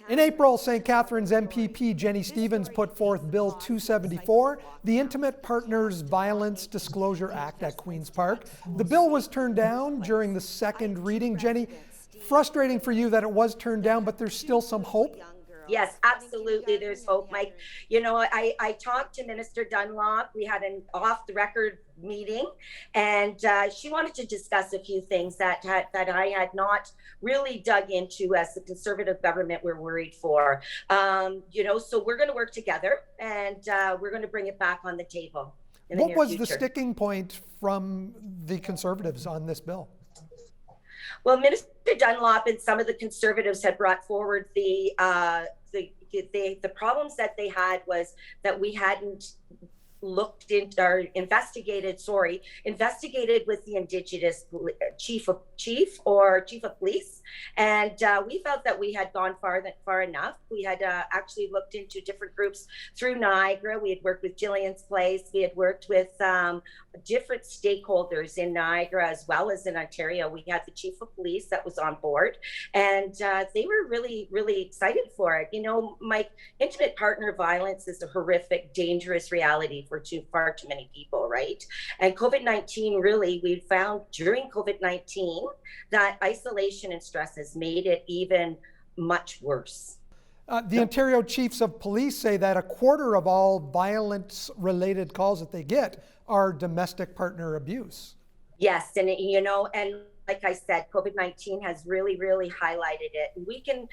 In April, St. Catharines MPP Jennie Stevens put forth Bill 274, the Intimate Partners Violence Disclosure Act at Queen's Park. The bill was turned down during the second reading. Jennie, frustrating for you that it was turned down, but there's still some hope? Yes, absolutely. There's hope, Mike. You know, I talked to Minister Dunlop. We had an off-the-record meeting, and she wanted to discuss a few things that I had not really dug into as the Conservative government we're worried for. You know, so we're going to work together, and we're going to bring it back on the table in the near future. What was the sticking point from the Conservatives on this bill? Well, Minister Dunlop and some of the Conservatives had brought forward the problems that they had was that we hadn't looked into or investigated with the Indigenous chief of police, and we felt that we had gone far enough. We had actually looked into different groups through Niagara. We had worked with Jillian's Place. We had worked with different stakeholders in Niagara as well as in Ontario. We had the chief of police that was on board, and they were really, really excited for it. You know, Mike, intimate partner violence is a horrific, dangerous reality for far too many people, right? And COVID-19, really, we found during COVID-19 that isolation and stress has made it even much worse. The Ontario Chiefs of Police say that a quarter of all violence-related calls that they get are domestic partner abuse. Yes, and you know, and like I said, COVID-19 has really, really highlighted it. We can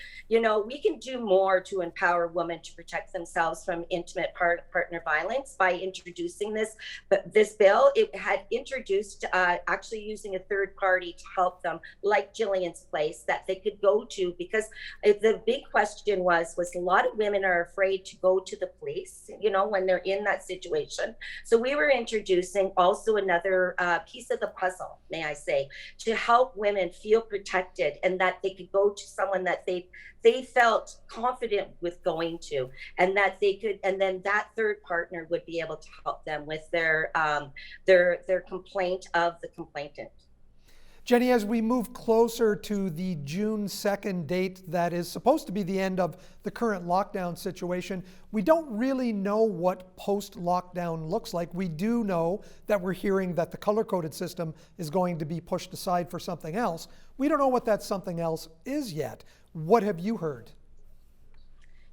do more to empower women to protect themselves from intimate partner violence by introducing this. But this bill, it had introduced actually using a third party to help them, like Jillian's Place, that they could go to, because the big question was a lot of women are afraid to go to the police, you know, when they're in that situation. So we were introducing also another piece of the puzzle, may I say, to help women feel protected and that they could go to someone that they felt confident with going to, and that they could, and then that third partner would be able to help them with their complaint of the complainant. Jennie, as we move closer to the June 2nd date that is supposed to be the end of the current lockdown situation, we don't really know what post-lockdown looks like. We do know that we're hearing that the color-coded system is going to be pushed aside for something else. We don't know what that something else is yet. What have you heard?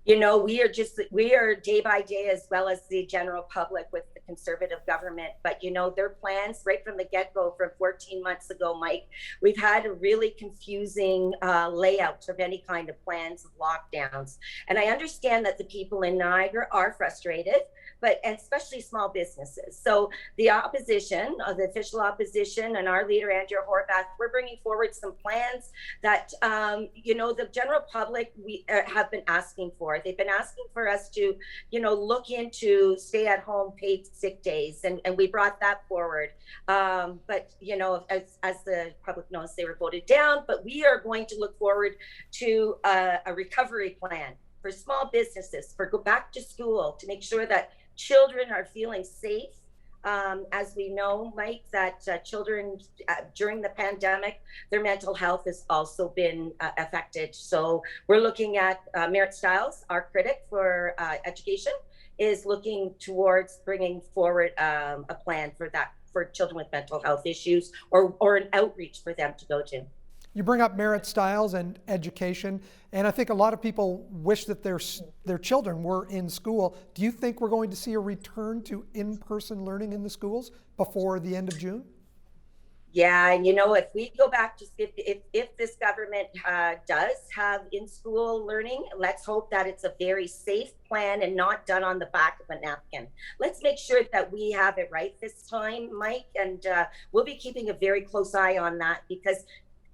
You know, we are day by day, as well as the general public, with the Conservative government. But, you know, their plans right from the get-go from 14 months ago, Mike, we've had a really confusing layout of any kind of plans of lockdowns. And I understand that the people in Niagara are frustrated, and especially small businesses. So the opposition, the official opposition, and our leader, Andrea Horvath, we're bringing forward some plans that, you know, the general public have been asking for. They've been asking for us to, you know, look into stay-at-home paid sick days, and we brought that forward. But, you know, as the public knows, they were voted down, but we are going to look forward to a recovery plan for small businesses, for go back to school, to make sure that children are feeling safe. As we know, Mike, that children during the pandemic, their mental health has also been affected. So we're looking at Merritt Stiles, our critic for education, is looking towards bringing forward a plan for that, for children with mental health issues, or an outreach for them to go to. You bring up Merritt Stiles and education, and I think a lot of people wish that their children were in school. Do you think we're going to see a return to in-person learning in the schools before the end of June? Yeah, and you know, if we go back to, if this government does have in-school learning, let's hope that it's a very safe plan and not done on the back of a napkin. Let's make sure that we have it right this time, Mike, and we'll be keeping a very close eye on that, because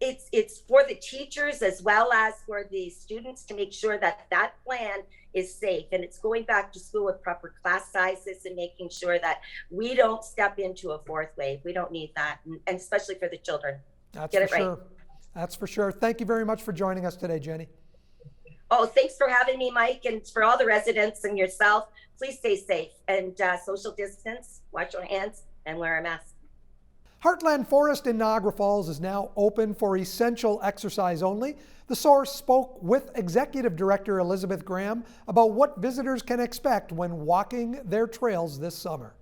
it's for the teachers as well as for the students to make sure that that plan is safe, and it's going back to school with proper class sizes and making sure that we don't step into a fourth wave. We don't need that, and especially for the children. That's for sure. That's for sure. Thank you very much for joining us today, Jennie. Oh, thanks for having me, Mike, and for all the residents and yourself. Please stay safe and social distance, wash your hands, and wear a mask. Heartland Forest in Niagara Falls is now open for essential exercise only. The Source spoke with Executive Director Elizabeth Graham about what visitors can expect when walking their trails this summer.